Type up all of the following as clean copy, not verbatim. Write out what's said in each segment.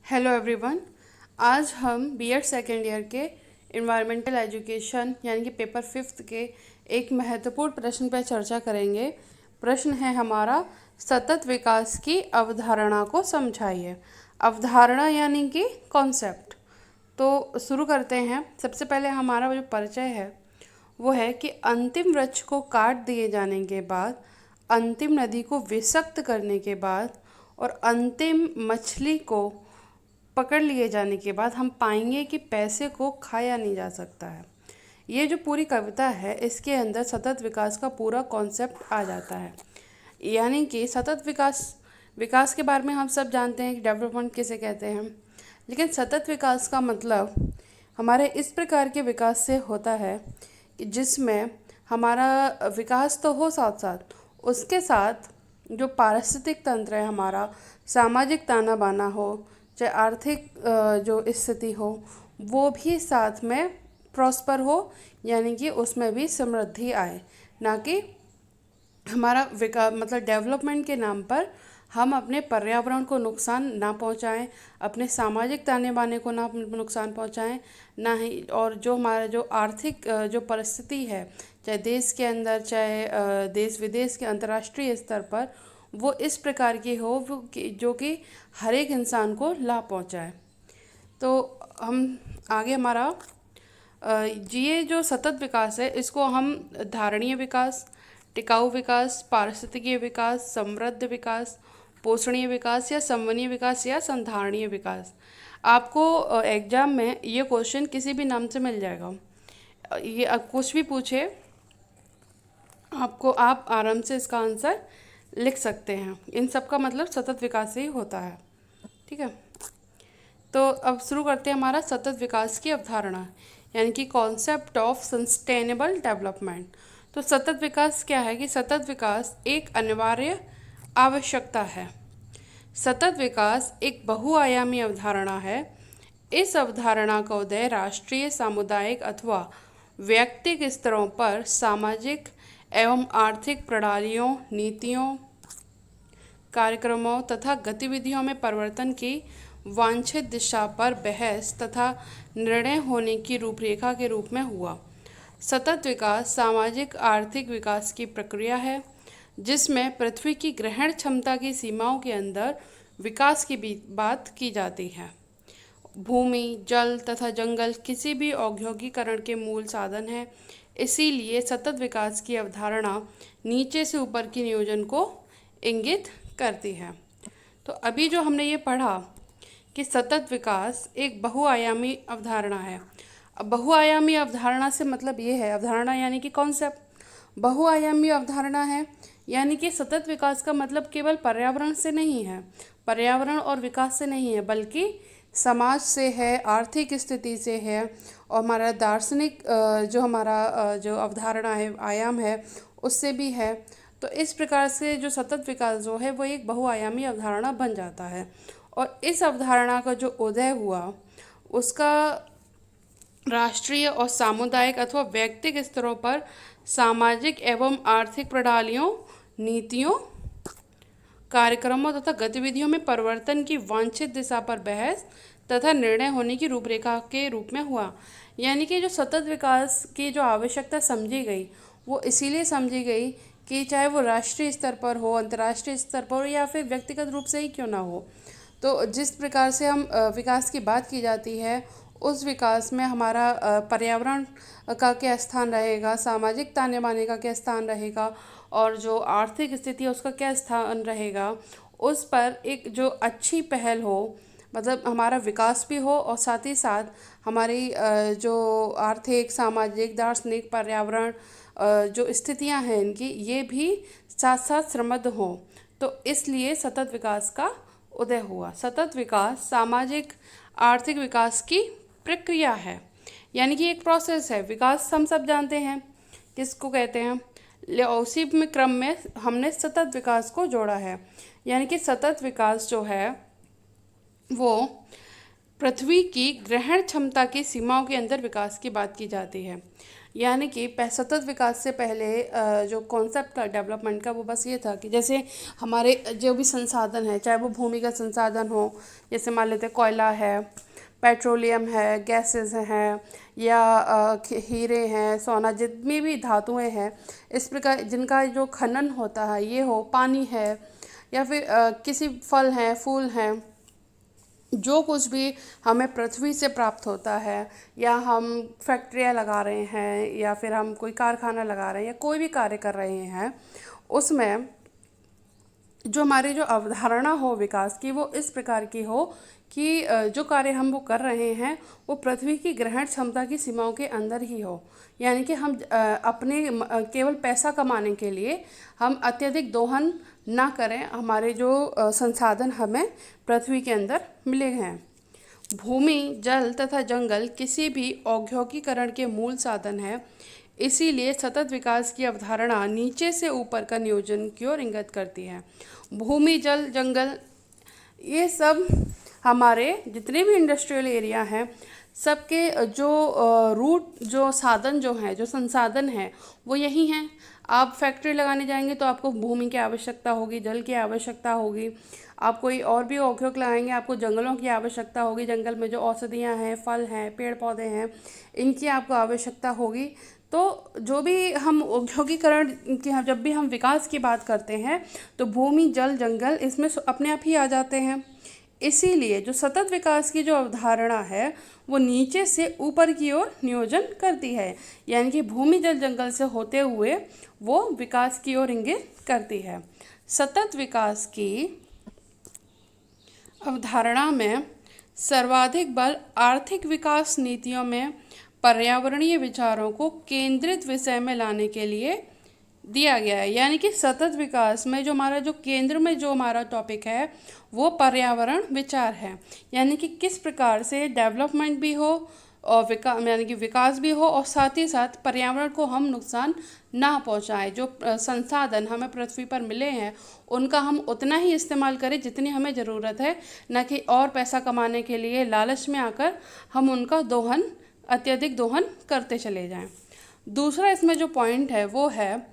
Hello everyone. आज हम BEd second year के इन्वायरमेंटल एजुकेशन यानी कि पेपर फिफ्थ के एक महत्वपूर्ण प्रश्न पर चर्चा करेंगे। प्रश्न है हमारा, सतत विकास की अवधारणा को समझाइए। अवधारणा यानी कि कॉन्सेप्ट। तो शुरू करते हैं। सबसे पहले हमारा जो परिचय है वो है कि अंतिम वृक्ष को काट दिए जाने के बाद, अंतिम नदी को विषक्त करने के बाद और अंतिम मछली को पकड़ लिए जाने के बाद हम पाएंगे कि पैसे को खाया नहीं जा सकता है। ये जो पूरी कविता है इसके अंदर सतत विकास का पूरा कॉन्सेप्ट आ जाता है। यानी कि सतत विकास विकास के बारे में हम सब जानते हैं कि डेवलपमेंट किसे कहते हैं, लेकिन सतत विकास का मतलब हमारे इस प्रकार के विकास से होता है कि जिसमें हमारा विकास तो हो, साथ साथ उसके साथ जो पारिस्थितिक तंत्र है हमारा, सामाजिक ताना बाना हो, चाहे आर्थिक जो स्थिति हो, वो भी साथ में प्रॉस्पर हो, यानी कि उसमें भी समृद्धि आए। ना कि हमारा विकास मतलब डेवलपमेंट के नाम पर हम अपने पर्यावरण को नुकसान ना पहुंचाएं, अपने सामाजिक ताने बाने को ना नुकसान पहुंचाएं, ना ही और जो हमारा जो आर्थिक जो परिस्थिति है, चाहे देश के अंदर चाहे देश विदेश के अंतर्राष्ट्रीय स्तर पर, वो इस प्रकार की हो जो कि हर एक इंसान को लाभ पहुंचाए। तो हम आगे हमारा ये जो सतत विकास है इसको हम धारणीय विकास, टिकाऊ विकास, पारिस्थितिकीय विकास, समृद्ध विकास, पोषणीय विकास या संवहनीय विकास या संधारणीय विकास, आपको एग्जाम में ये क्वेश्चन किसी भी नाम से मिल जाएगा। ये कुछ भी पूछे आपको, आप आराम से इसका आंसर लिख सकते हैं। इन सब का मतलब सतत विकास ही होता है। ठीक है, तो अब शुरू करते हैं हमारा सतत विकास की अवधारणा यानी कि कॉन्सेप्ट ऑफ सस्टेनेबल डेवलपमेंट। तो सतत विकास क्या है कि सतत विकास एक अनिवार्य आवश्यकता है। सतत विकास एक बहुआयामी अवधारणा है। इस अवधारणा का उदय राष्ट्रीय, सामुदायिक अथवा व्यक्तिक स्तरों पर सामाजिक एवं आर्थिक प्रणालियों, नीतियों, कार्यक्रमों तथा गतिविधियों में परिवर्तन की वांछित दिशा पर बहस तथा निर्णय होने की रूपरेखा के रूप में हुआ। सतत विकास सामाजिक आर्थिक विकास की प्रक्रिया है जिसमें पृथ्वी की ग्रहण क्षमता की सीमाओं के अंदर विकास की बात की जाती है। भूमि, जल तथा जंगल किसी भी औद्योगिकरण के मूल साधन है। इसीलिए सतत विकास की अवधारणा नीचे से ऊपर की नियोजन को इंगित करती है। तो अभी जो हमने ये पढ़ा कि सतत विकास एक बहुआयामी अवधारणा है। अब बहुआयामी अवधारणा से मतलब ये है, अवधारणा यानी कि कॉन्सेप्ट बहुआयामी अवधारणा है, यानी कि सतत विकास का मतलब केवल पर्यावरण से नहीं है, पर्यावरण और विकास से नहीं है, बल्कि समाज से है, आर्थिक स्थिति से है और हमारा दार्शनिक जो हमारा जो अवधारणा है, आयाम है, उससे भी है। तो इस प्रकार से जो सतत विकास जो है वो एक बहुआयामी अवधारणा बन जाता है। और इस अवधारणा का जो उदय हुआ उसका राष्ट्रीय और सामुदायिक अथवा व्यक्तिगत स्तरों पर सामाजिक एवं आर्थिक प्रणालियों, नीतियों, कार्यक्रमों तथा गतिविधियों में परिवर्तन की वांछित दिशा पर बहस तथा निर्णय होने की रूपरेखा के रूप में हुआ। यानी कि जो सतत विकास की जो आवश्यकता समझी गई वो इसीलिए समझी गई कि चाहे वो राष्ट्रीय स्तर पर हो, अंतर्राष्ट्रीय स्तर पर हो या फिर व्यक्तिगत रूप से ही क्यों ना हो, तो जिस प्रकार से हम विकास की बात की जाती है उस विकास में हमारा पर्यावरण का क्या स्थान रहेगा, सामाजिक ताने बाने का क्या स्थान रहेगा और जो आर्थिक स्थिति है उसका क्या स्थान रहेगा, उस पर एक जो अच्छी पहल हो, मतलब हमारा विकास भी हो और साथ ही साथ हमारी जो आर्थिक, सामाजिक, दार्शनिक, पर्यावरण जो स्थितियां हैं इनकी, ये भी साथ साथ समृद्ध हों। तो इसलिए सतत विकास का उदय हुआ। सतत विकास सामाजिक आर्थिक विकास की प्रक्रिया है, यानी कि एक प्रोसेस है। विकास हम सब जानते हैं किसको कहते हैं, उसी में क्रम में हमने सतत विकास को जोड़ा है। यानी कि सतत विकास जो है वो पृथ्वी की ग्रहण क्षमता की सीमाओं के अंदर विकास की बात की जाती है। यानी कि सतत विकास से पहले जो कॉन्सेप्ट था डेवलपमेंट का वो बस ये था कि जैसे हमारे जो भी संसाधन है, चाहे वो भूमिगत संसाधन हो, जैसे मान लेते हैं कोयला है, पेट्रोलियम है, गैसेस हैं, या हीरे हैं, सोना, जितनी भी धातुएं हैं, इस प्रकार जिनका जो खनन होता है ये हो, पानी है, या फिर किसी फल हैं, फूल हैं, जो कुछ भी हमें पृथ्वी से प्राप्त होता है, या हम फैक्ट्रियाँ लगा रहे हैं, या फिर हम कोई कारखाना लगा रहे हैं, या कोई भी कार्य कर रहे हैं, उसमें जो हमारी जो अवधारणा हो विकास की वो इस प्रकार की हो कि जो कार्य हम वो कर रहे हैं वो पृथ्वी की ग्रहण क्षमता की सीमाओं के अंदर ही हो। यानी कि हम अपने केवल पैसा कमाने के लिए हम अत्यधिक दोहन ना करें हमारे जो संसाधन हमें पृथ्वी के अंदर मिले हैं। भूमि, जल तथा जंगल किसी भी औद्योगिकरण के मूल साधन है। इसीलिए सतत विकास की अवधारणा नीचे से ऊपर का नियोजन की ओर इंगित करती है। भूमि, जल, जंगल, ये सब हमारे जितने भी इंडस्ट्रियल एरिया हैं, सबके जो रूट, जो साधन जो हैं, जो संसाधन हैं, वो यही हैं। आप फैक्ट्री लगाने जाएंगे तो आपको भूमि की आवश्यकता होगी, जल की आवश्यकता होगी। आप कोई और भी औद्योग लगाएंगे, आपको जंगलों की आवश्यकता होगी, जंगल में जो औषधियाँ हैं, फल हैं, पेड़ पौधे हैं, इनकी आपको आवश्यकता होगी। तो जो भी हम औद्योगिकरण की, जब भी हम विकास की बात करते हैं तो भूमि, जल, जंगल इसमें अपने आप ही आ जाते हैं। इसीलिए जो सतत विकास की जो अवधारणा है वो नीचे से ऊपर की ओर नियोजन करती है, यानी कि भूमि, जल, जंगल से होते हुए वो विकास की ओर इंगित करती है। सतत विकास की अवधारणा में सर्वाधिक बल आर्थिक विकास नीतियों में पर्यावरणीय विचारों को केंद्रित विषय में लाने के लिए दिया गया है। यानी कि सतत विकास में जो हमारा जो केंद्र में जो हमारा टॉपिक है वो पर्यावरण विचार है। यानी कि किस प्रकार से डेवलपमेंट भी हो और यानी कि विकास भी हो, और साथ ही साथ पर्यावरण को हम नुकसान ना पहुंचाएं। जो संसाधन हमें पृथ्वी पर मिले हैं उनका हम उतना ही इस्तेमाल करें जितनी हमें ज़रूरत है, न कि और पैसा कमाने के लिए लालच में आकर हम उनका दोहन, अत्यधिक दोहन करते चले जाएं। दूसरा इसमें जो पॉइंट है वो है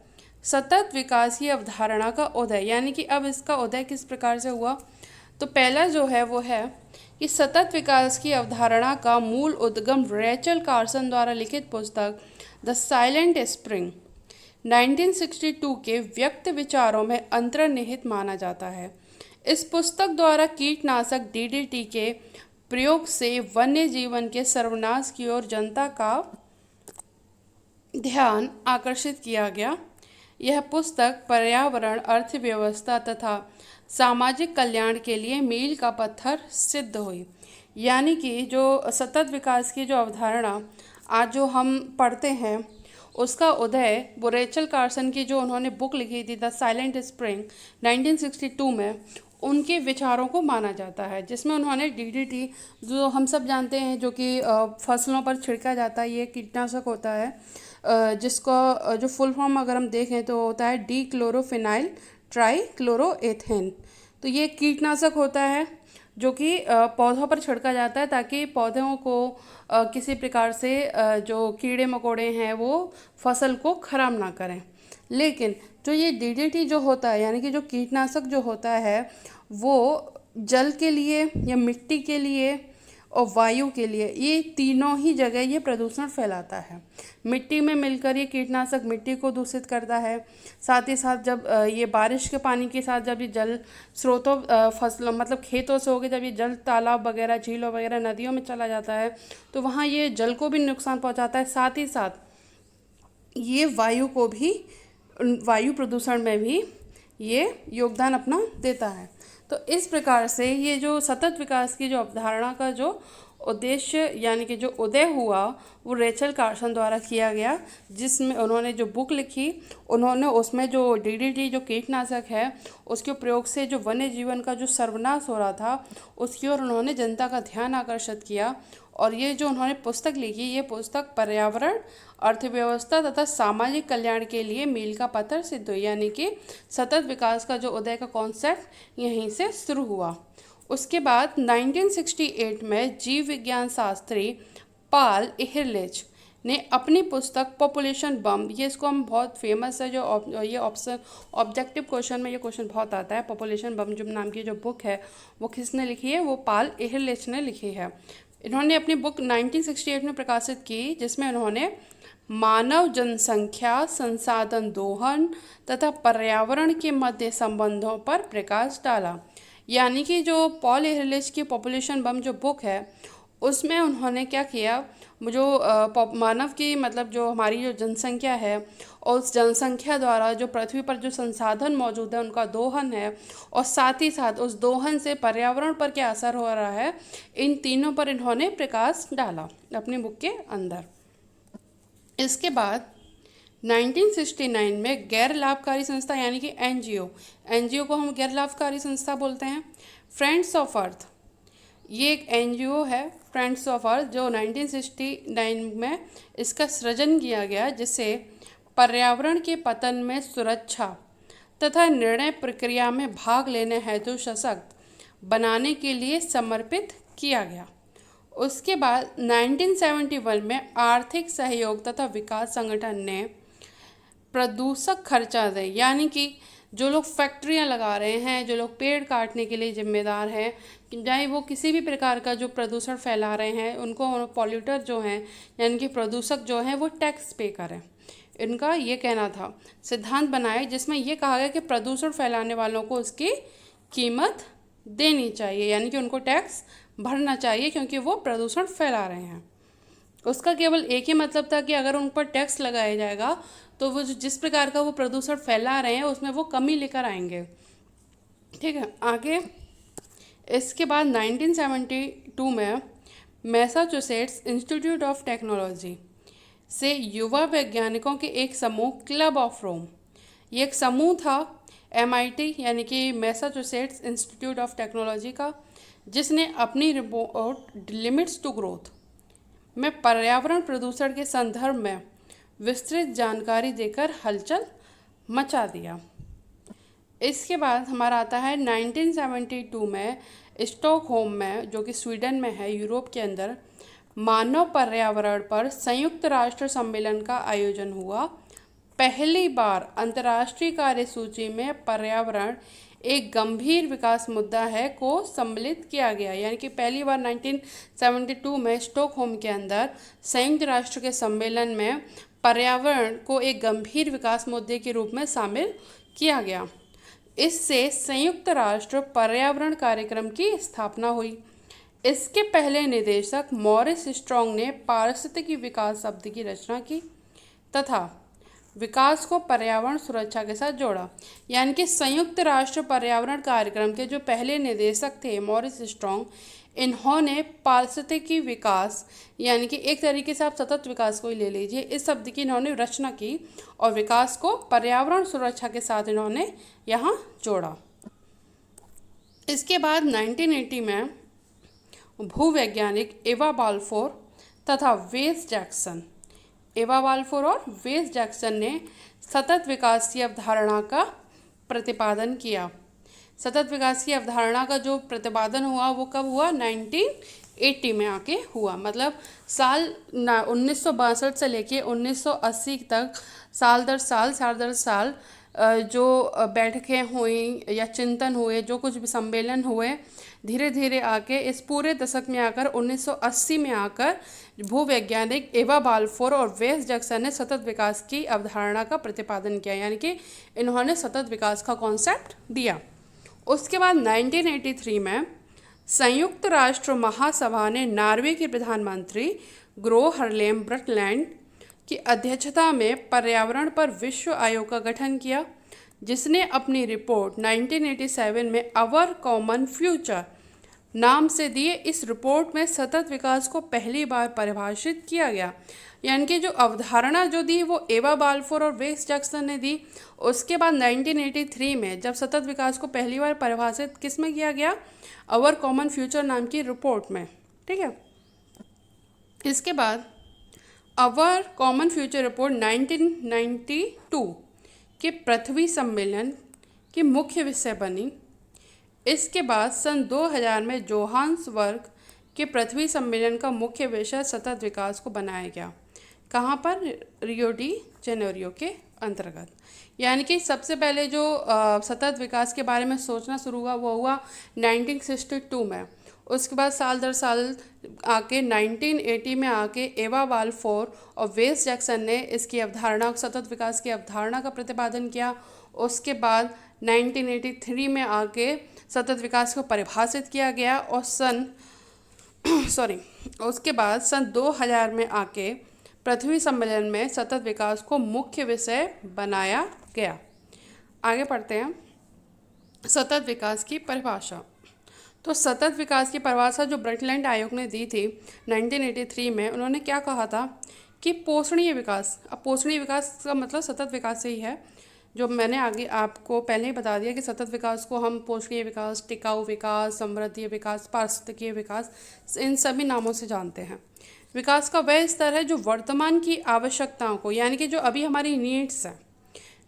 सतत विकास की अवधारणा का उदय। यानी कि अब इसका उदय किस प्रकार से हुआ, तो पहला जो है वो है कि सतत विकास की अवधारणा का मूल उद्गम रेचल कार्सन द्वारा लिखित पुस्तक द साइलेंट स्प्रिंग 1962 के व्यक्त विचारों में अंतर्निहित माना जाता है। इस पुस्तक द्वारा कीटनाशक डीडीटी के प्रयोग से वन्य जीवन के सर्वनाश की ओर जनता का ध्यान आकर्षित किया गया। यह पुस्तक पर्यावरण, अर्थव्यवस्था तथा सामाजिक कल्याण के लिए मील का पत्थर सिद्ध हुई। यानी कि जो सतत विकास की जो अवधारणा आज जो हम पढ़ते हैं उसका उदय वो रेचल कार्सन की जो उन्होंने बुक लिखी थी द साइलेंट स्प्रिंग 1962 में, उनके विचारों को माना जाता है, जिसमें उन्होंने डीडीटी, जो हम सब जानते हैं, जो कि फसलों पर छिड़का जाता है, ये कीटनाशक होता है, जिसको जो फुल फॉर्म अगर हम देखें तो होता है डी क्लोरोफिनाइल ट्राईक्लोरोएथेन। तो ये कीटनाशक होता है जो कि पौधों पर छिड़का जाता है ताकि पौधों को किसी प्रकार से जो कीड़े मकोड़े हैं वो फसल को खराब ना करें। लेकिन जो ये डीडीटी जो होता है, यानी कि जो कीटनाशक जो होता है, वो जल के लिए या मिट्टी के लिए और वायु के लिए, ये तीनों ही जगह ये प्रदूषण फैलाता है। मिट्टी में मिलकर ये कीटनाशक मिट्टी को दूषित करता है। साथ ही साथ जब ये बारिश के पानी के साथ जब ये जल स्रोतों, फसलों मतलब खेतों से होकर जब ये जल तालाब वगैरह, झीलों वगैरह, नदियों में चला जाता है तो वहाँ ये जल को भी नुकसान पहुँचाता है। साथ ही साथ ये वायु को भी, वायु प्रदूषण में भी ये योगदान अपना देता है। तो इस प्रकार से ये जो सतत विकास की जो अवधारणा का जो उद्देश्य, यानी कि जो उदय हुआ, वो रेचल कार्सन द्वारा किया गया, जिसमें उन्होंने जो बुक लिखी, उन्होंने उसमें जो डीडीटी जो कीटनाशक है उसके प्रयोग से जो वन्य जीवन का जो सर्वनाश हो रहा था उसकी ओर उन्होंने जनता का ध्यान आकर्षित किया। और ये जो उन्होंने पुस्तक लिखी, ये पुस्तक पर्यावरण, अर्थव्यवस्था तथा सामाजिक कल्याण के लिए मील का पत्थर सिद्ध हुई। यानी कि सतत विकास का जो उदय का कॉन्सेप्ट यहीं से शुरू हुआ। उसके बाद 1968 में जीव विज्ञान शास्त्री पाल इहरलिच ने अपनी पुस्तक पॉपुलेशन बम, ये इसको हम बहुत फेमस है, जो ये ऑप्शन ऑब्जेक्टिव क्वेश्चन में ये क्वेश्चन बहुत आता है। पॉपुलेशन बम जो नाम की जो बुक है वो किसने लिखी है? वो पाल एहरलिच ने लिखी है। इन्होंने अपनी बुक 1968 में प्रकाशित की, जिसमें उन्होंने मानव जनसंख्या, संसाधन दोहन तथा पर्यावरण के मध्य संबंधों पर प्रकाश डाला। यानी कि जो पॉल एहरलिच की पॉपुलेशन बम जो बुक है उसमें उन्होंने क्या किया, जो मानव की मतलब जो हमारी जो जनसंख्या है और उस जनसंख्या द्वारा जो पृथ्वी पर जो संसाधन मौजूद है उनका दोहन है, और साथ ही साथ उस दोहन से पर्यावरण पर क्या असर हो रहा है, इन तीनों पर इन्होंने प्रकाश डाला अपनी बुक के अंदर। इसके बाद 1969 में गैर लाभकारी संस्था यानी कि एनजीओ को हम गैर लाभकारी संस्था बोलते हैं, फ्रेंड्स ऑफ अर्थ, ये एक एनजीओ है फ्रेंड्स ऑफ अर्थ, जो 1969 में इसका सृजन किया गया, जिसे पर्यावरण के पतन में सुरक्षा तथा निर्णय प्रक्रिया में भाग लेने हेतु सशक्त बनाने के लिए समर्पित किया गया। उसके बाद 1971 में आर्थिक सहयोग तथा विकास संगठन ने प्रदूषक खर्चा दे, यानी कि जो लोग फैक्ट्रियां लगा रहे हैं, जो लोग पेड़ काटने के लिए जिम्मेदार हैं, चाहे वो किसी भी प्रकार का जो प्रदूषण फैला रहे हैं, उनको पॉल्यूटर जो हैं यानी कि प्रदूषक जो हैं वो टैक्स पे करें। इनका ये कहना था, सिद्धांत बनाए जिसमें ये कहा गया कि प्रदूषण फैलाने वालों को उसकी कीमत देनी चाहिए, यानी कि उनको टैक्स भरना चाहिए क्योंकि वो प्रदूषण फैला रहे हैं। उसका केवल एक ही मतलब था कि अगर उन पर टैक्स लगाया जाएगा तो वो जिस प्रकार का वो प्रदूषण फैला रहे हैं उसमें वो कमी लेकर आएंगे। ठीक है, आगे इसके बाद 1972 में मैसाचुसेट्स इंस्टीट्यूट ऑफ टेक्नोलॉजी से युवा वैज्ञानिकों के एक समूह क्लब ऑफ रोम, ये एक समूह था MIT यानी कि मैसाचुसेट्स इंस्टीट्यूट ऑफ टेक्नोलॉजी का, जिसने अपनी रिपोर्ट लिमिट्स टू ग्रोथ में पर्यावरण प्रदूषण के संदर्भ में विस्तृत जानकारी देकर हलचल मचा दिया। इसके बाद हमारा आता है 1972 में स्टॉकहोम में, जो कि स्वीडन में है, यूरोप के अंदर, मानव पर्यावरण पर संयुक्त राष्ट्र सम्मेलन का आयोजन हुआ। पहली बार अंतर्राष्ट्रीय कार्यसूची में पर्यावरण एक गंभीर विकास मुद्दा है को सम्मिलित किया गया, यानी कि पहली बार 1972 में स्टॉकहोम के अंदर संयुक्त राष्ट्र के सम्मेलन में पर्यावरण को एक गंभीर विकास मुद्दे के रूप में शामिल किया गया। इससे संयुक्त राष्ट्र पर्यावरण कार्यक्रम की स्थापना हुई। इसके पहले निदेशक मॉरिस स्ट्रॉन्ग ने पारिस्थितिकी विकास शब्द की रचना की तथा विकास को पर्यावरण सुरक्षा के साथ जोड़ा, यानी कि संयुक्त राष्ट्र पर्यावरण कार्यक्रम के जो पहले निदेशक थे मॉरिस स्ट्रॉन्ग, इन्होंने पारिस्थितिकी विकास यानी कि एक तरीके से आप सतत विकास को ही ले लीजिए, इस शब्द की इन्होंने रचना की और विकास को पर्यावरण सुरक्षा के साथ इन्होंने यहाँ जोड़ा। इसके बाद 1980 में भूवैज्ञानिक एवा बाल्फोर तथा वेस जैक्सन ने सतत विकास की अवधारणा का प्रतिपादन किया। सतत विकास की अवधारणा का जो प्रतिपादन हुआ वो कब हुआ? 1980 में आके हुआ, मतलब साल 1962 से लेके 1980 तक साल दर साल जो बैठकें हुई या चिंतन हुए, जो कुछ भी सम्मेलन हुए, धीरे धीरे आके इस पूरे दशक में आकर 1980 में आकर भूवैज्ञानिक एवा बाल्फोर और वेस जैक्सन ने सतत विकास की अवधारणा का प्रतिपादन किया, यानी कि इन्होंने सतत विकास का कॉन्सेप्ट दिया। उसके बाद 1983 में संयुक्त राष्ट्र महासभा ने नॉर्वे के प्रधानमंत्री ग्रो हरलेम ब्रटलैंड की अध्यक्षता में पर्यावरण पर विश्व आयोग का गठन किया, जिसने अपनी रिपोर्ट 1987 में अवर कॉमन फ्यूचर नाम से दिए। इस रिपोर्ट में सतत विकास को पहली बार परिभाषित किया गया, यानी कि जो अवधारणा जो दी वो एवा बाल्फोर और वेस जैक्सन ने दी। उसके बाद 1983 में जब सतत विकास को पहली बार परिभाषित किस में किया गया? अवर कॉमन फ्यूचर नाम की रिपोर्ट में। ठीक है, इसके बाद अवर कॉमन फ्यूचर रिपोर्ट 1992 के पृथ्वी सम्मेलन की मुख्य विषय बनी। इसके बाद सन 2000 में जोहान्सबर्ग के पृथ्वी सम्मेलन का मुख्य विषय सतत विकास को बनाया गया। कहाँ पर? रियो डी जेनेरियो के अंतर्गत। यानी कि सबसे पहले जो सतत विकास के बारे में सोचना शुरू हुआ वो हुआ 1962 में। उसके बाद साल दर साल आके 1980 में आके एवा वाल्फोर और वेल्स जैक्सन ने इसकी अवधारणा, सतत विकास की अवधारणा का प्रतिपादन किया। उसके बाद 1983 में आके सतत विकास को परिभाषित किया गया और उसके बाद सन 2000 में आके पृथ्वी सम्मेलन में सतत विकास को मुख्य विषय बनाया गया। आगे पढ़ते हैं। सतत विकास की परिभाषा। तो सतत विकास की परिभाषा जो ब्रंटलैंड आयोग ने दी थी 1983 में, उन्होंने क्या कहा था कि पोषणीय विकास। अब पोषणीय विकास का मतलब सतत विकास से ही है, जो मैंने आगे आपको पहले ही बता दिया कि सतत विकास को हम पोषणीय विकास, टिकाऊ विकास, समृद्धि विकास, पारिस्थितिकीय विकास, इन सभी नामों से जानते हैं। विकास का वह स्तर है जो वर्तमान की आवश्यकताओं को, यानी कि जो अभी हमारी नीड्स हैं,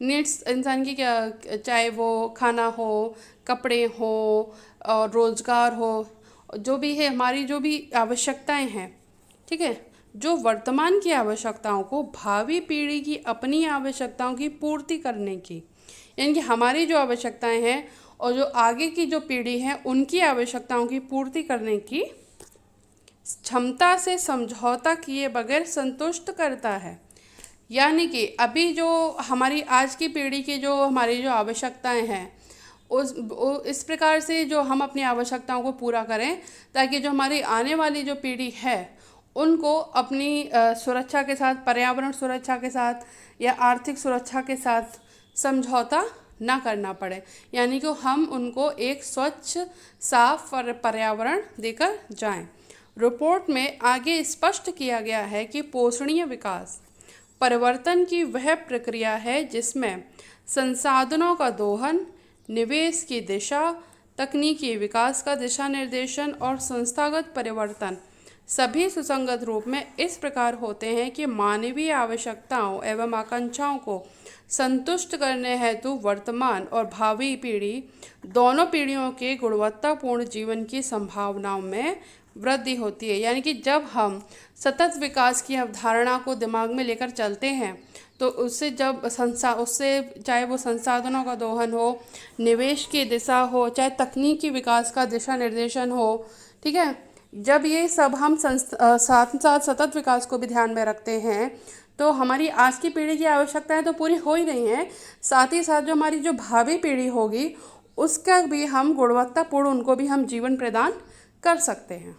नीड्स इंसान की क्या, चाहे वो खाना हो, कपड़े हो और रोज़गार हो, जो भी है हमारी जो भी आवश्यकताएं हैं, ठीक है, जो वर्तमान की आवश्यकताओं को भावी पीढ़ी की अपनी आवश्यकताओं की पूर्ति करने की, यानी कि हमारी जो आवश्यकताएं हैं और जो आगे की जो पीढ़ी है उनकी आवश्यकताओं की पूर्ति करने की क्षमता से समझौता किए बगैर संतुष्ट करता है। यानी कि अभी जो हमारी आज की पीढ़ी की जो हमारी जो आवश्यकताएं हैं इस प्रकार से जो हम अपनी आवश्यकताओं को पूरा करें, ताकि जो हमारी आने वाली जो पीढ़ी है उनको अपनी सुरक्षा के साथ, पर्यावरण सुरक्षा के साथ या आर्थिक सुरक्षा के साथ समझौता ना करना पड़े। यानी कि हम उनको एक स्वच्छ साफ पर्यावरण देकर जाएं। रिपोर्ट में आगे स्पष्ट किया गया है कि पोषणीय विकास परिवर्तन की वह प्रक्रिया है जिसमें संसाधनों का दोहन, निवेश की दिशा, तकनीकी विकास का दिशा निर्देशन और संस्थागत परिवर्तन सभी सुसंगत रूप में इस प्रकार होते हैं कि मानवीय आवश्यकताओं एवं आकांक्षाओं को संतुष्ट करने हेतु वर्तमान और भावी पीढ़ी दोनों पीढ़ियों के गुणवत्तापूर्ण जीवन की संभावनाओं में वृद्धि होती है। यानी कि जब हम सतत विकास की अवधारणा को दिमाग में लेकर चलते हैं तो उससे चाहे वो संसाधनों का दोहन हो, निवेश की दिशा हो, चाहे तकनीकी विकास का दिशा निर्देशन हो, ठीक है, जब ये सब हम साथ साथ सतत विकास को भी ध्यान में रखते हैं तो हमारी आज की पीढ़ी की आवश्यकताएं तो पूरी हो ही रही हैं, साथ ही साथ जो हमारी जो भावी पीढ़ी होगी उसका भी हम गुणवत्तापूर्ण उनको भी हम जीवन प्रदान कर सकते हैं।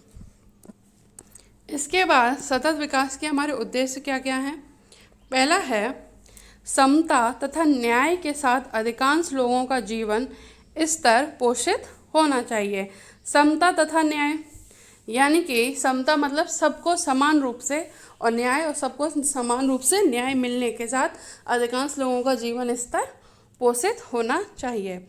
इसके बाद सतत विकास के हमारे उद्देश्य क्या क्या हैं? पहला है समता तथा न्याय के साथ अधिकांश लोगों का जीवन स्तर पोषित होना चाहिए। समता तथा न्याय, यानी कि समता मतलब सबको समान रूप से, और न्याय और सबको समान रूप से न्याय मिलने के साथ अधिकांश लोगों का जीवन स्तर पोषित होना चाहिए।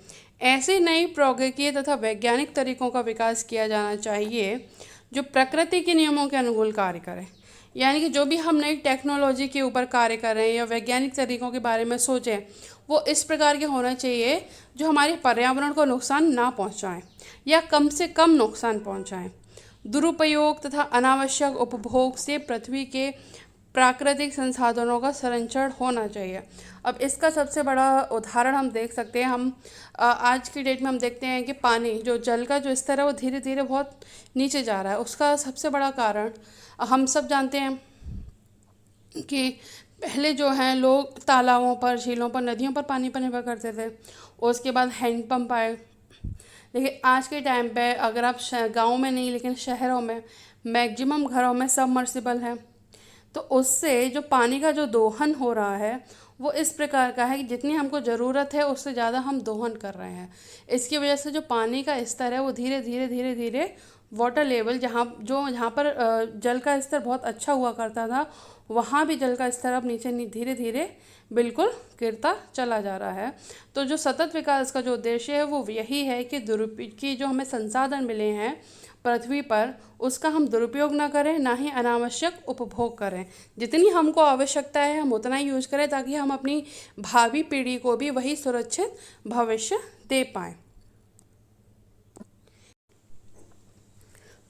ऐसे नई प्रौद्योगिकी तथा वैज्ञानिक तरीकों का विकास किया जाना चाहिए जो प्रकृति के नियमों के अनुकूल कार्य करें। यानी कि जो भी हम नई टेक्नोलॉजी के ऊपर कार्य कर रहे हैं या वैज्ञानिक तरीकों के बारे में सोचें, वो इस प्रकार के होना चाहिए जो हमारे पर्यावरण को नुकसान ना पहुंचाएं या कम से कम नुकसान पहुंचाएं। दुरुपयोग तथा अनावश्यक उपभोग से पृथ्वी के प्राकृतिक संसाधनों का संरक्षण होना चाहिए। अब इसका सबसे बड़ा उदाहरण हम देख सकते हैं, हम आज की डेट में हम देखते हैं कि पानी, जो जल का जो स्तर है वो धीरे धीरे बहुत नीचे जा रहा है। उसका सबसे बड़ा कारण हम सब जानते हैं कि पहले जो हैं लोग तालाबों पर, झीलों पर, नदियों पर पानी पर निर्भर करते थे। उसके बाद हैंडपम्प आए, लेकिन आज के टाइम पे अगर आप गाँव में नहीं लेकिन शहरों में मैक्सिमम घरों में सबमर्सिबल है। तो उससे जो पानी का जो दोहन हो रहा है वो इस प्रकार का है कि जितनी हमको ज़रूरत है उससे ज़्यादा हम दोहन कर रहे हैं। इसकी वजह से जो पानी का स्तर है वो धीरे धीरे धीरे धीरे वाटर लेवल जहाँ पर जल का स्तर बहुत अच्छा हुआ करता था, वहाँ भी जल का स्तर अब नीचे धीरे धीरे बिल्कुल गिरता चला जा रहा है। तो जो सतत विकास का जो उद्देश्य है वो यही है कि जो हमें संसाधन मिले हैं पृथ्वी पर उसका हम दुरुपयोग ना करें, ना ही अनावश्यक उपभोग करें। जितनी हमको आवश्यकता है हम उतना ही यूज करें ताकि हम अपनी भावी पीढ़ी को भी वही सुरक्षित भविष्य दे पाएँ।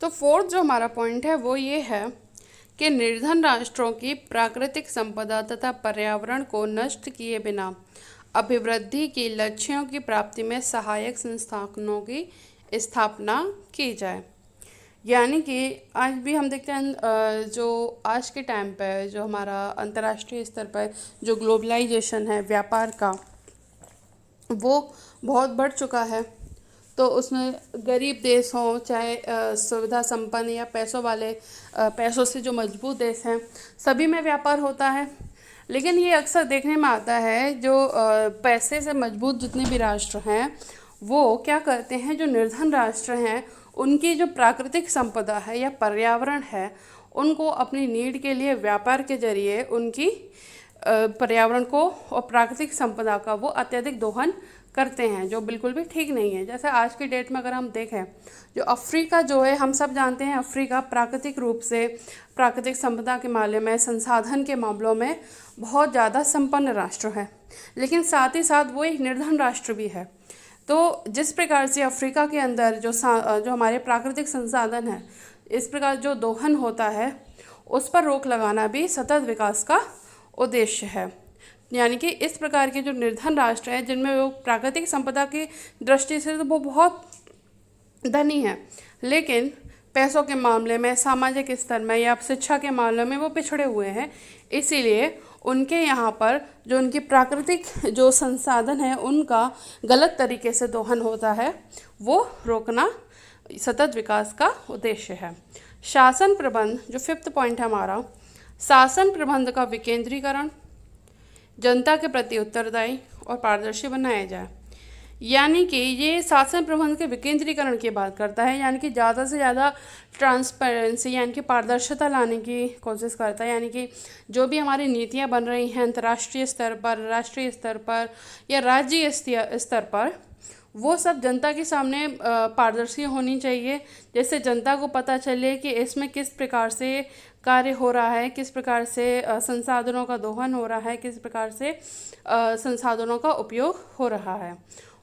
तो फोर्थ जो हमारा पॉइंट है वो ये है कि निर्धन राष्ट्रों की प्राकृतिक संपदा तथा पर्यावरण को नष्ट किए बिना अभिवृद्धि के लक्ष्यों की प्राप्ति में सहायक संस्थानों की स्थापना की जाए। यानी कि आज भी हम देखते हैं जो आज के टाइम पे जो हमारा अंतर्राष्ट्रीय स्तर पर जो ग्लोबलाइजेशन है व्यापार का, वो बहुत बढ़ चुका है। तो उसमें गरीब देश हों चाहे सुविधा संपन्न या पैसों वाले, पैसों से जो मजबूत देश हैं, सभी में व्यापार होता है। लेकिन ये अक्सर देखने में आता है जो पैसे से मजबूत जितने भी राष्ट्र हैं वो क्या करते हैं, जो निर्धन राष्ट्र हैं उनकी जो प्राकृतिक संपदा है या पर्यावरण है उनको अपनी नीड के लिए व्यापार के जरिए उनकी पर्यावरण को और प्राकृतिक संपदा का वो अत्यधिक दोहन करते हैं, जो बिल्कुल भी ठीक नहीं है। जैसे आज की डेट में अगर हम देखें, जो अफ्रीका जो है, हम सब जानते हैं अफ्रीका प्राकृतिक रूप से प्राकृतिक संपदा के मामले में, संसाधन के मामलों में बहुत ज़्यादा संपन्न राष्ट्र है, लेकिन साथ ही साथ वो एक निर्धन राष्ट्र भी है। तो जिस प्रकार से अफ्रीका के अंदर जो हमारे प्राकृतिक संसाधन है, इस प्रकार जो दोहन होता है उस पर रोक लगाना भी सतत विकास का उद्देश्य है। यानी कि इस प्रकार के जो निर्धन राष्ट्र हैं जिनमें वो प्राकृतिक संपदा की दृष्टि से तो वो बहुत धनी है, लेकिन पैसों के मामले में, सामाजिक स्तर में या शिक्षा के मामले में वो पिछड़े हुए हैं। इसीलिए उनके यहाँ पर जो उनकी प्राकृतिक जो संसाधन है उनका गलत तरीके से दोहन होता है, वो रोकना सतत विकास का उद्देश्य है। शासन प्रबंध, जो 5th पॉइंट है हमारा, शासन प्रबंध का विकेंद्रीकरण, जनता के प्रति उत्तरदायी और पारदर्शी बनाया जाए। यानी कि ये शासन प्रबंध के विकेंद्रीकरण की बात करता है, यानी कि ज़्यादा से ज़्यादा ट्रांसपेरेंसी यानी कि पारदर्शिता लाने की कोशिश करता है। यानी कि जो भी हमारी नीतियाँ बन रही हैं अंतर्राष्ट्रीय स्तर पर, राष्ट्रीय स्तर पर या राज्य स्तर पर, वो सब जनता के सामने पारदर्शी होनी चाहिए, जैसे जनता को पता चले कि इसमें किस प्रकार से कार्य हो रहा है, किस प्रकार से संसाधनों का दोहन हो रहा है, किस प्रकार से संसाधनों का उपयोग हो रहा है।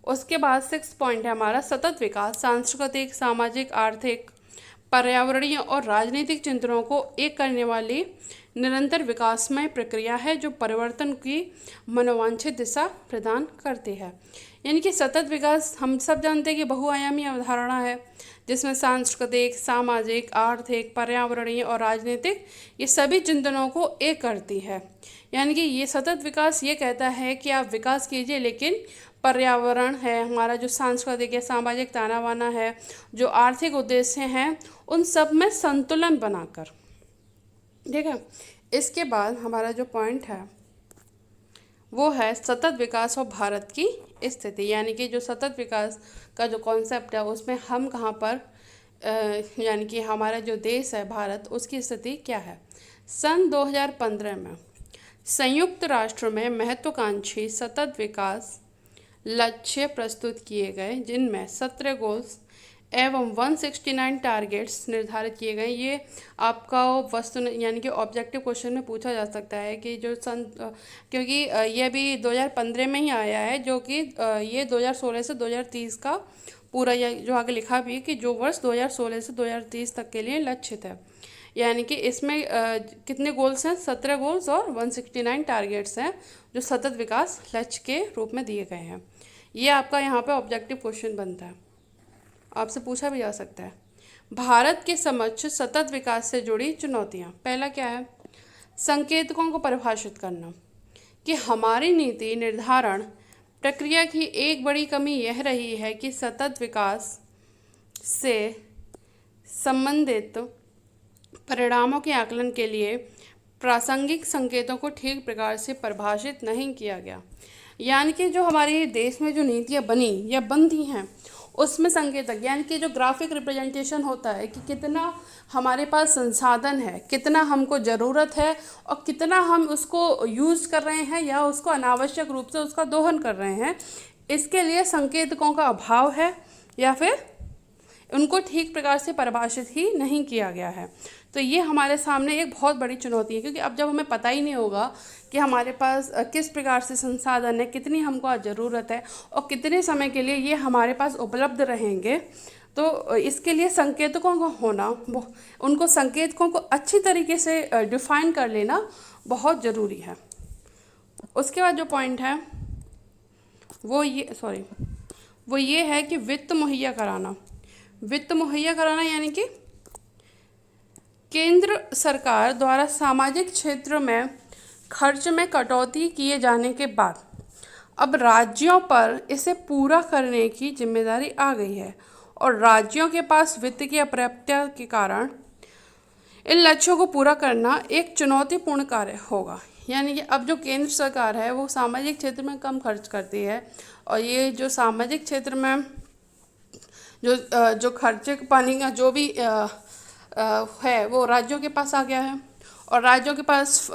उसके बाद 6th पॉइंट है हमारा सतत विकास, सांस्कृतिक, सामाजिक, आर्थिक, पर्यावरणीय और राजनीतिक चिंतनों को एक करने वाली निरंतर विकासमय प्रक्रिया है जो परिवर्तन की मनोवांछित दिशा प्रदान करती है। यानी कि सतत विकास हम सब जानते हैं कि बहुआयामी अवधारणा है जिसमें सांस्कृतिक, सामाजिक, आर्थिक, पर्यावरणीय और राजनीतिक ये सभी चिंतनों को एक करती है। यानी कि ये सतत विकास ये कहता है कि आप विकास कीजिए, लेकिन पर्यावरण है हमारा, जो सांस्कृतिक या सामाजिक ताना बाना है, जो आर्थिक उद्देश्य हैं, उन सब में संतुलन बनाकर। ठीक है। इसके बाद हमारा जो पॉइंट है वो है सतत विकास और भारत की स्थिति। यानी कि जो सतत विकास का जो कॉन्सेप्ट है उसमें हम कहाँ पर यानी कि हमारा जो देश है भारत, उसकी स्थिति क्या है। सन 2015 में संयुक्त राष्ट्र में महत्वाकांक्षी सतत विकास लक्ष्य प्रस्तुत किए गए, जिनमें 17 गोल्स एवं 169 टारगेट्स निर्धारित किए गए। ये आपका वस्तु यानी कि ऑब्जेक्टिव क्वेश्चन में पूछा जा सकता है कि जो क्योंकि ये भी 2015 में ही आया है, जो कि ये 2016 से 2030 का पूरा, या जो आगे लिखा भी है कि जो वर्ष 2016 से 2030 तक के लिए लक्षित है। यानी कि इसमें कितने गोल्स हैं, 17 गोल्स और 169 टारगेट्स हैं जो सतत विकास लक्ष्य के रूप में दिए गए हैं। ये आपका यहाँ पे ऑब्जेक्टिव क्वेश्चन बनता है, आपसे पूछा भी जा सकता है। भारत के समक्ष सतत विकास से जुड़ी चुनौतियाँ। पहला क्या है, संकेतकों को परिभाषित करना, कि हमारी नीति निर्धारण प्रक्रिया की एक बड़ी कमी यह रही है कि सतत विकास से संबंधित परिणामों के आकलन के लिए प्रासंगिक संकेतों को ठीक प्रकार से परिभाषित नहीं किया गया। यानी कि जो हमारे देश में जो नीतियाँ बनी या बनती हैं उसमें संकेतक यानी कि जो ग्राफिक रिप्रेजेंटेशन होता है कि कितना हमारे पास संसाधन है, कितना हमको ज़रूरत है और कितना हम उसको यूज़ कर रहे हैं या उसको अनावश्यक रूप से उसका दोहन कर रहे हैं, इसके लिए संकेतकों का अभाव है या फिर उनको ठीक प्रकार से परिभाषित ही नहीं किया गया है। तो ये हमारे सामने एक बहुत बड़ी चुनौती है, क्योंकि अब जब हमें पता ही नहीं होगा कि हमारे पास किस प्रकार से संसाधन है, कितनी हमको आज ज़रूरत है और कितने समय के लिए ये हमारे पास उपलब्ध रहेंगे, तो इसके लिए संकेतकों का होना, वो उनको संकेतकों को अच्छी तरीके से डिफाइन कर लेना बहुत ज़रूरी है। उसके बाद जो पॉइंट है वो ये है कि वित्त मुहैया कराना। वित्त मुहैया कराना यानी कि केंद्र सरकार द्वारा सामाजिक क्षेत्र में खर्च में कटौती किए जाने के बाद अब राज्यों पर इसे पूरा करने की जिम्मेदारी आ गई है और राज्यों के पास वित्त की अपर्याप्तता के कारण इन लक्ष्यों को पूरा करना एक चुनौतीपूर्ण कार्य होगा। यानी कि अब जो केंद्र सरकार है वो सामाजिक क्षेत्र में कम खर्च करती है और ये जो सामाजिक क्षेत्र में जो खर्चे पानी का जो भी है वो राज्यों के पास आ गया है और राज्यों के पास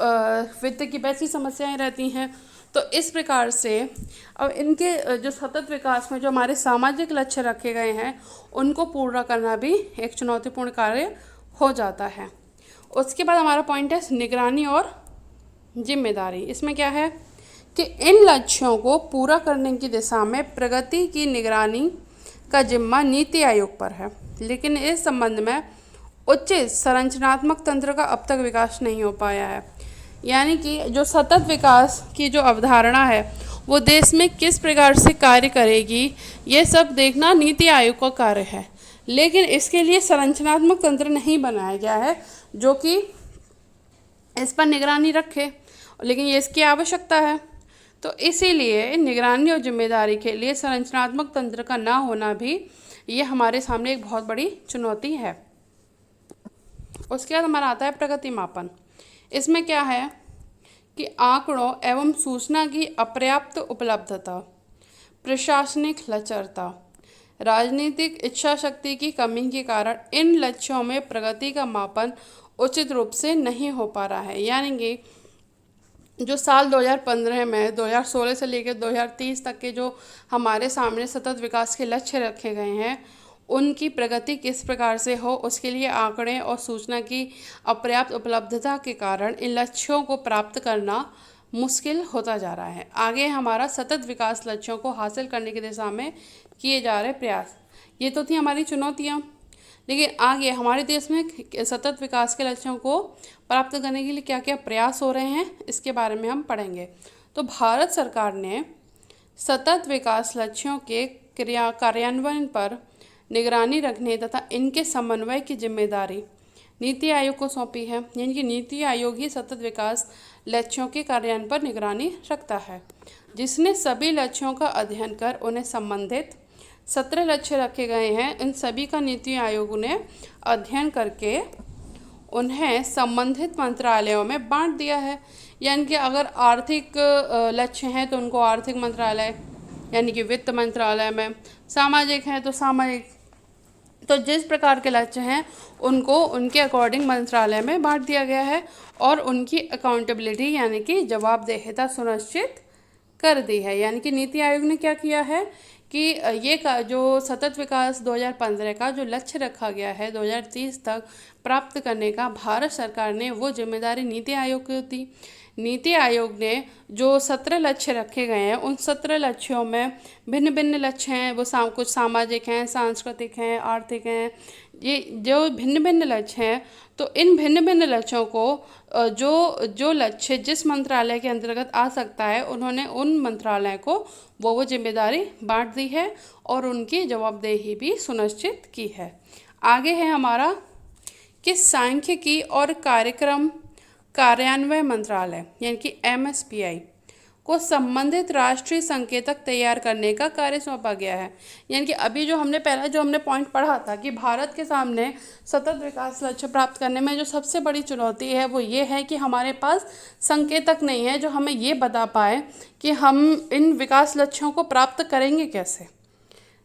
वित्त की वैसी समस्याएं रहती हैं। तो इस प्रकार से अब इनके जो सतत विकास में जो हमारे सामाजिक लक्ष्य रखे गए हैं उनको पूरा करना भी एक चुनौतीपूर्ण कार्य हो जाता है। उसके बाद हमारा पॉइंट है निगरानी और जिम्मेदारी। इसमें क्या है कि इन लक्ष्यों को पूरा करने की दिशा में प्रगति की निगरानी का जिम्मा नीति आयोग पर है, लेकिन इस संबंध में उचित संरचनात्मक तंत्र का अब तक विकास नहीं हो पाया है। यानी कि जो सतत विकास की जो अवधारणा है वो देश में किस प्रकार से कार्य करेगी ये सब देखना नीति आयोग का कार्य है, लेकिन इसके लिए संरचनात्मक तंत्र नहीं बनाया गया है जो कि इस पर निगरानी रखे, लेकिन ये इसकी आवश्यकता है। तो इसीलिए निगरानी और जिम्मेदारी के लिए संरचनात्मक तंत्र का ना होना भी ये हमारे सामने एक बहुत बड़ी चुनौती है। उसके बाद हमारा आता है प्रगति मापन। इसमें क्या है कि आंकड़ों एवं सूचना की अपर्याप्त उपलब्धता, प्रशासनिक लचरता, राजनीतिक इच्छा शक्ति की कमी के कारण इन लक्ष्यों में प्रगति का मापन उचित रूप से नहीं हो पा रहा है। यानी कि जो साल 2015 में 2016 से लेकर 2030 तक के जो हमारे सामने सतत विकास के लक्ष्य रखे गए हैं उनकी प्रगति किस प्रकार से हो, उसके लिए आंकड़े और सूचना की अपर्याप्त उपलब्धता के कारण इन लक्ष्यों को प्राप्त करना मुश्किल होता जा रहा है। आगे हमारा सतत विकास लक्ष्यों को हासिल करने की दिशा में किए जा रहे प्रयास, ये तो थी हमारी चुनौतियाँ। लेकिन आगे हमारे देश में सतत विकास के लक्ष्यों को प्राप्त करने के लिए क्या क्या प्रयास हो रहे हैं इसके बारे में हम पढ़ेंगे। तो भारत सरकार ने सतत विकास लक्ष्यों के कार्यान्वयन पर निगरानी रखने तथा इनके समन्वय की जिम्मेदारी नीति आयोग को सौंपी है। यानी कि नीति आयोग ही सतत विकास लक्ष्यों के कार्यान्वयन पर निगरानी रखता है, जिसने सभी लक्ष्यों का अध्ययन कर उन्हें संबंधित 17 लक्ष्य रखे गए हैं। इन सभी का नीति आयोग ने अध्ययन करके उन्हें संबंधित मंत्रालयों में बांट दिया है। यानी कि अगर आर्थिक लक्ष्य हैं तो उनको आर्थिक मंत्रालय यानी कि वित्त मंत्रालय में, सामाजिक हैं तो सामाजिक, तो जिस प्रकार के लक्ष्य हैं उनको उनके अकॉर्डिंग मंत्रालय में बांट दिया गया है और उनकी अकाउंटेबिलिटी यानी कि जवाबदेहिता सुनिश्चित कर दी है। यानी कि नीति आयोग ने क्या किया है कि ये जो सतत विकास 2015 का जो लक्ष्य रखा गया है 2030 तक प्राप्त करने का, भारत सरकार ने वो जिम्मेदारी नीति आयोग की थी। नीति आयोग ने जो 17 लक्ष्य रखे गए हैं उन 17 लक्ष्यों में भिन्न भिन्न लक्ष्य हैं, वो कुछ सामाजिक हैं, सांस्कृतिक हैं, आर्थिक हैं, ये जो भिन्न भिन्न लक्ष्य हैं। तो इन भिन्न भिन्न लक्ष्यों को जो लक्ष्य जिस मंत्रालय के अंतर्गत आ सकता है उन्होंने उन मंत्रालय को वो जिम्मेदारी बांट दी है और उनकी जवाबदेही भी सुनिश्चित की है। आगे है हमारा कि सांख्यिकी और कार्यक्रम कार्यान्वयन मंत्रालय यानी कि MSPI को संबंधित राष्ट्रीय संकेतक तैयार करने का कार्य सौंपा गया है। यानी कि अभी जो हमने पॉइंट पढ़ा था कि भारत के सामने सतत विकास लक्ष्य प्राप्त करने में जो सबसे बड़ी चुनौती है वो ये है कि हमारे पास संकेतक नहीं है जो हमें ये बता पाए कि हम इन विकास लक्ष्यों को प्राप्त करेंगे कैसे।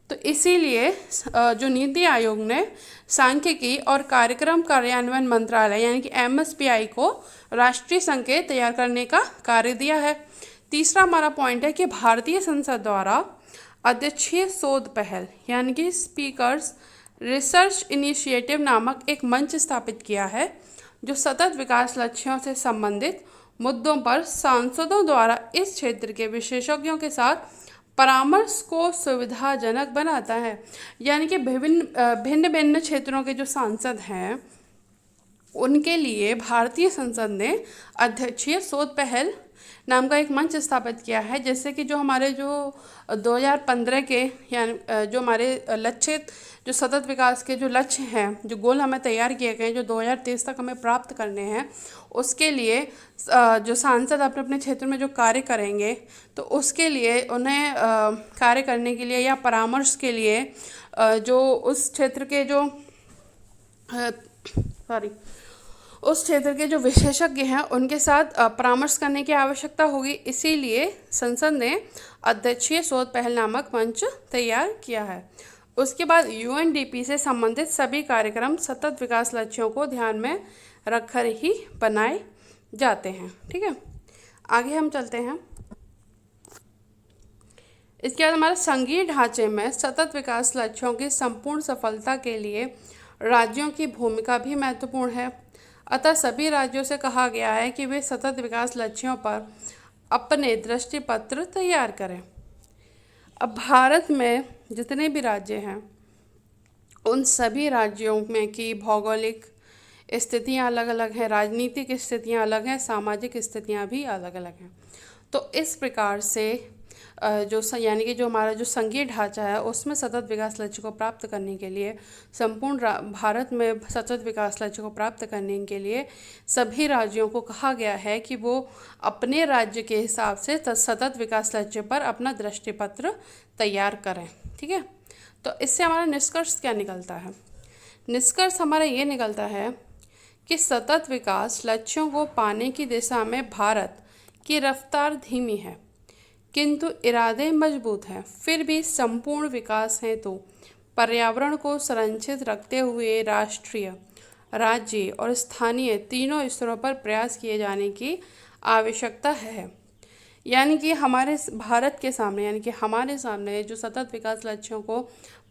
तो इसीलिए जो नीति आयोग ने सांख्यिकी और कार्यक्रम कार्यान्वयन मंत्रालय यानी कि MSPI को राष्ट्रीय संकेत तैयार करने का कार्य दिया है। तीसरा हमारा पॉइंट है कि भारतीय संसद द्वारा अध्यक्षीय शोध पहल यानी कि स्पीकर्स रिसर्च इनिशिएटिव नामक एक मंच स्थापित किया है जो सतत विकास लक्ष्यों से संबंधित मुद्दों पर सांसदों द्वारा इस क्षेत्र के विशेषज्ञों के साथ परामर्श को सुविधाजनक बनाता है। यानी कि भिन्न भिन्न क्षेत्रों के जो सांसद हैं उनके लिए भारतीय संसद ने अध्यक्षीय शोध पहल नाम का एक मंच स्थापित किया है। जैसे कि जो हमारे जो 2015 के यानी जो हमारे लक्षित जो सतत विकास के जो लक्ष्य हैं, जो गोल हमें तैयार किए गए हैं, जो 2023 तक हमें प्राप्त करने हैं, उसके लिए जो सांसद अपने अपने क्षेत्र में जो कार्य करेंगे तो उसके लिए उन्हें कार्य करने के लिए या परामर्श के लिए जो उस क्षेत्र के जो उस क्षेत्र के जो विशेषज्ञ हैं उनके साथ परामर्श करने की आवश्यकता होगी। इसीलिए संसद ने अध्यक्षीय शोध पहल नामक मंच तैयार किया है। उसके बाद यूएनडीपी से संबंधित सभी कार्यक्रम सतत विकास लक्ष्यों को ध्यान में रखकर ही बनाए जाते हैं। ठीक है, आगे हम चलते हैं। इसके बाद हमारे संघीय ढांचे में सतत विकास लक्ष्यों की संपूर्ण सफलता के लिए राज्यों की भूमिका भी महत्वपूर्ण है। अतः सभी राज्यों से कहा गया है कि वे सतत विकास लक्ष्यों पर अपने दृष्टिपत्र तैयार करें। अब भारत में जितने भी राज्य हैं उन सभी राज्यों में की भौगोलिक स्थितियां अलग अलग हैं, राजनीतिक स्थितियां अलग हैं, सामाजिक स्थितियां भी अलग अलग हैं। तो इस प्रकार से यानी कि जो हमारा जो संघीय ढांचा है उसमें सतत विकास लक्ष्य को प्राप्त करने के लिए संपूर्ण भारत में सतत विकास लक्ष्य को प्राप्त करने के लिए सभी राज्यों को कहा गया है कि वो अपने राज्य के हिसाब से सतत विकास लक्ष्य पर अपना दृष्टिपत्र तैयार करें। ठीक है, तो इससे हमारा निष्कर्ष क्या निकलता है? निष्कर्ष हमारा ये निकलता है कि सतत विकास लक्ष्यों को पाने की दिशा में भारत की रफ्तार धीमी है किंतु इरादे मजबूत हैं। फिर भी संपूर्ण विकास हेतु पर्यावरण को संरक्षित रखते हुए राष्ट्रीय, राज्य और स्थानीय तीनों स्तरों पर प्रयास किए जाने की आवश्यकता है। यानी कि हमारे भारत के सामने यानी कि हमारे सामने जो सतत विकास लक्ष्यों को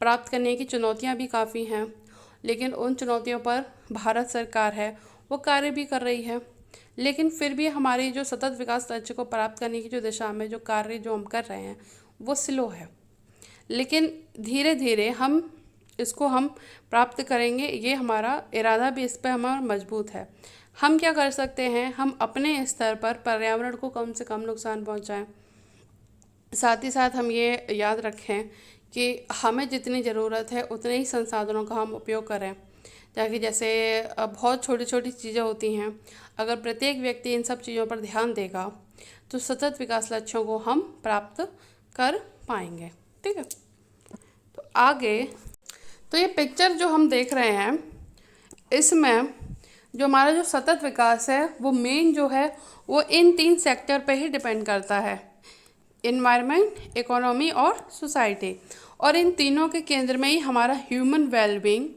प्राप्त करने की चुनौतियां भी काफ़ी हैं, लेकिन उन चुनौतियों पर भारत सरकार है वो कार्य भी कर रही है। लेकिन फिर भी हमारी जो सतत विकास लक्ष्य को प्राप्त करने की जो दिशा में जो कार्य जो हम कर रहे हैं वो स्लो है, लेकिन धीरे धीरे हम इसको हम प्राप्त करेंगे। ये हमारा इरादा भी इस पर हमारा मजबूत है। हम क्या कर सकते हैं? हम अपने स्तर पर पर्यावरण को कम से कम नुकसान पहुंचाएं। साथ ही साथ हम ये याद रखें कि हमें जितनी ज़रूरत है उतने ही संसाधनों का हम उपयोग करें, ताकि जैसे बहुत छोटी छोटी चीज़ें होती हैं, अगर प्रत्येक व्यक्ति इन सब चीज़ों पर ध्यान देगा तो सतत विकास लक्ष्यों को हम प्राप्त कर पाएंगे। ठीक है, तो आगे तो ये पिक्चर जो हम देख रहे हैं इसमें जो हमारा जो सतत विकास है वो मेन जो है वो इन 3 सेक्टर पे ही डिपेंड करता है, इन्वायरमेंट, इकोनॉमी और सोसाइटी। और इन तीनों के केंद्र में ही हमारा ह्यूमन वेलबींग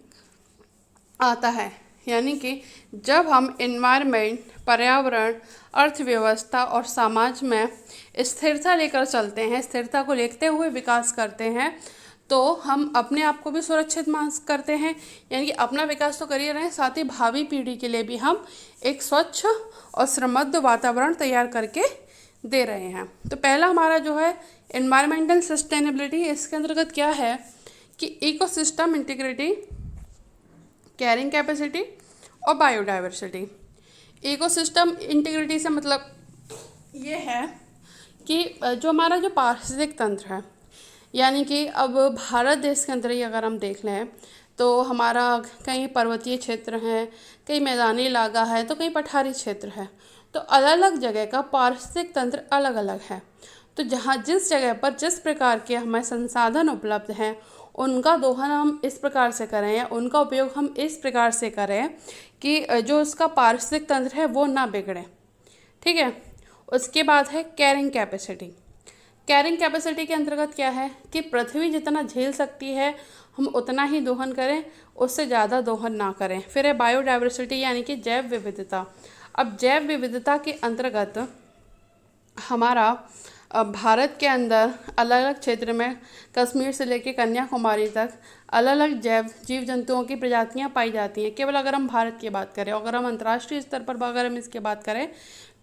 आता है। यानी कि जब हम इन्वायरमेंट, पर्यावरण, अर्थव्यवस्था और समाज में स्थिरता लेकर चलते हैं, स्थिरता को लेते हुए विकास करते हैं, तो हम अपने आप को भी सुरक्षित महसूस करते हैं। यानी कि अपना विकास तो कर ही रहे हैं, साथ ही भावी पीढ़ी के लिए भी हम एक स्वच्छ और समृद्ध वातावरण तैयार करके दे रहे हैं। तो पहला हमारा जो है एनवायरमेंटल सस्टेनेबिलिटी, इसके अंतर्गत क्या है कि इकोसिस्टम इंटीग्रिटी, कैरिंग कैपेसिटी और बायोडाइवर्सिटी। इकोसिस्टम इंटीग्रिटी से मतलब ये है कि जो हमारा जो पारिस्थितिक तंत्र है, यानी कि अब भारत देश के अंदर ही अगर हम देख लें तो हमारा कहीं पर्वतीय क्षेत्र है, कहीं मैदानी इलाका है, तो कहीं पठारी क्षेत्र है। तो अलग अलग जगह का पारिस्थितिक तंत्र अलग अलग है। तो जहाँ जिस जगह पर जिस प्रकार के हमें संसाधन उपलब्ध हैं उनका दोहन हम इस प्रकार से करें या उनका उपयोग हम इस प्रकार से करें कि जो उसका पारिस्थितिक तंत्र है वो ना बिगड़े। ठीक है, उसके बाद है कैरिंग कैपेसिटी। कैरिंग कैपेसिटी के अंतर्गत क्या है कि पृथ्वी जितना झेल सकती है हम उतना ही दोहन करें, उससे ज़्यादा दोहन ना करें। फिर है बायोडाइवर्सिटी यानी कि जैव विविधता। अब जैव विविधता के अंतर्गत हमारा भारत के अंदर अलग अलग क्षेत्र में कश्मीर से लेकर कन्याकुमारी तक अलग अलग जैव जीव जंतुओं की प्रजातियां पाई जाती हैं। केवल अगर हम भारत की बात करें, अगर हम अंतर्राष्ट्रीय स्तर पर अगर हम इसकी बात करें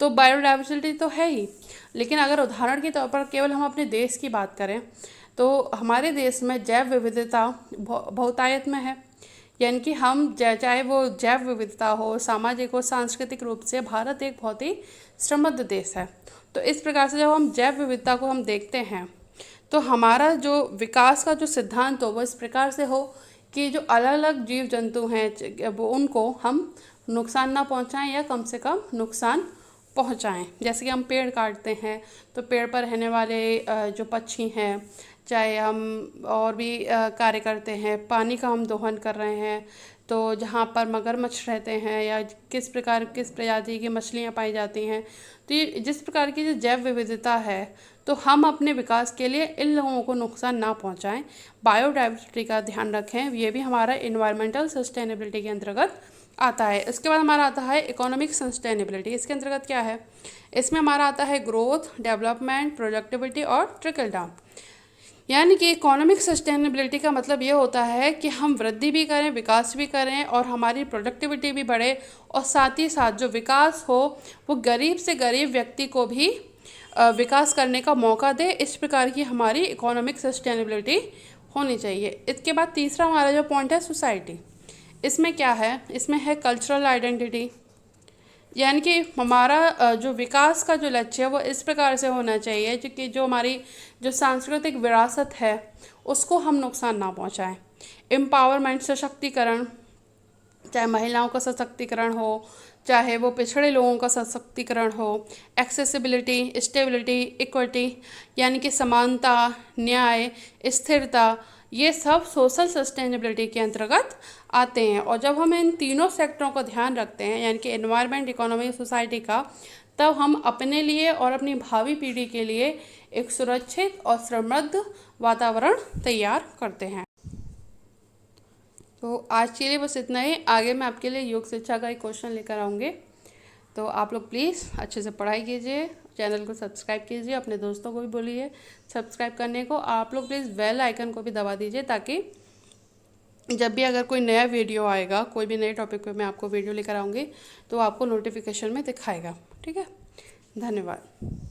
तो बायोडाइवर्सिटी तो है ही, लेकिन अगर उदाहरण के तौर पर केवल हम अपने देश की बात करें तो हमारे देश में जैव विविधता बहुतायत में है। यानी कि हम चाहे वो जैव विविधता हो, सामाजिक हो, सांस्कृतिक रूप से भारत एक बहुत ही समृद्ध देश है। तो इस प्रकार से जब हम जैव विविधता को हम देखते हैं तो हमारा जो विकास का जो सिद्धांत हो वो इस प्रकार से हो कि जो अलग अलग जीव जंतु हैं वो उनको हम नुकसान ना पहुंचाएं या कम से कम नुकसान पहुंचाएं। जैसे कि हम पेड़ काटते हैं तो पेड़ पर रहने वाले जो पक्षी हैं, चाहे हम और भी कार्य करते हैं, पानी का हम दोहन कर रहे हैं तो जहाँ पर मगरमच्छ रहते हैं या किस प्रजाति की मछलियाँ पाई जाती हैं, तो ये जिस प्रकार की जो जैव विविधता है तो हम अपने विकास के लिए इन लोगों को नुकसान ना पहुंचाएं, बायोडाइवर्सिटी का ध्यान रखें। ये भी हमारा इन्वायरमेंटल सस्टेनेबिलिटी के अंतर्गत आता है। इसके बाद हमारा आता है इकोनॉमिक सस्टेनेबिलिटी। इसके अंतर्गत क्या है, इसमें हमारा आता है ग्रोथ, डेवलपमेंट, प्रोडक्टिविटी और ट्रिकल डाउन। यानी कि इकोनॉमिक सस्टेनेबिलिटी का मतलब ये होता है कि हम वृद्धि भी करें, विकास भी करें और हमारी प्रोडक्टिविटी भी बढ़े, और साथ ही साथ जो विकास हो वो गरीब से गरीब व्यक्ति को भी विकास करने का मौका दे। इस प्रकार की हमारी इकोनॉमिक सस्टेनेबिलिटी होनी चाहिए। इसके बाद तीसरा हमारा जो पॉइंट है सोसाइटी। इसमें क्या है, इसमें है कल्चरल आइडेंटिटी। यानी कि हमारा जो विकास का जो लक्ष्य है वो इस प्रकार से होना चाहिए कि जो हमारी जो सांस्कृतिक विरासत है उसको हम नुकसान ना पहुंचाएं। एम्पावरमेंट, सशक्तिकरण, चाहे महिलाओं का सशक्तिकरण हो, चाहे वो पिछड़े लोगों का सशक्तिकरण हो, एक्सेसिबिलिटी, स्टेबिलिटी, इक्विटी यानी कि समानता, न्याय, स्थिरता, ये सब सोशल सस्टेनेबिलिटी के अंतर्गत आते हैं। और जब हम इन तीनों सेक्टरों को ध्यान रखते हैं यानी कि एनवायरनमेंट, इकोनॉमी, सोसाइटी का, तब हम अपने लिए और अपनी भावी पीढ़ी के लिए एक सुरक्षित और समृद्ध वातावरण तैयार करते हैं। तो आज के लिए बस इतना ही। आगे मैं आपके लिए योग शिक्षा का एक क्वेश्चन लेकर आऊँगी, तो आप लोग प्लीज़ अच्छे से पढ़ाई कीजिए, चैनल को सब्सक्राइब कीजिए, अपने दोस्तों को भी बोलिए सब्सक्राइब करने को। आप लोग प्लीज़ बेल आइकन को भी दबा दीजिए ताकि जब भी अगर कोई नया वीडियो आएगा, कोई भी नए टॉपिक पे मैं आपको वीडियो लेकर आऊँगी तो आपको नोटिफिकेशन में दिखाएगा। ठीक है, धन्यवाद।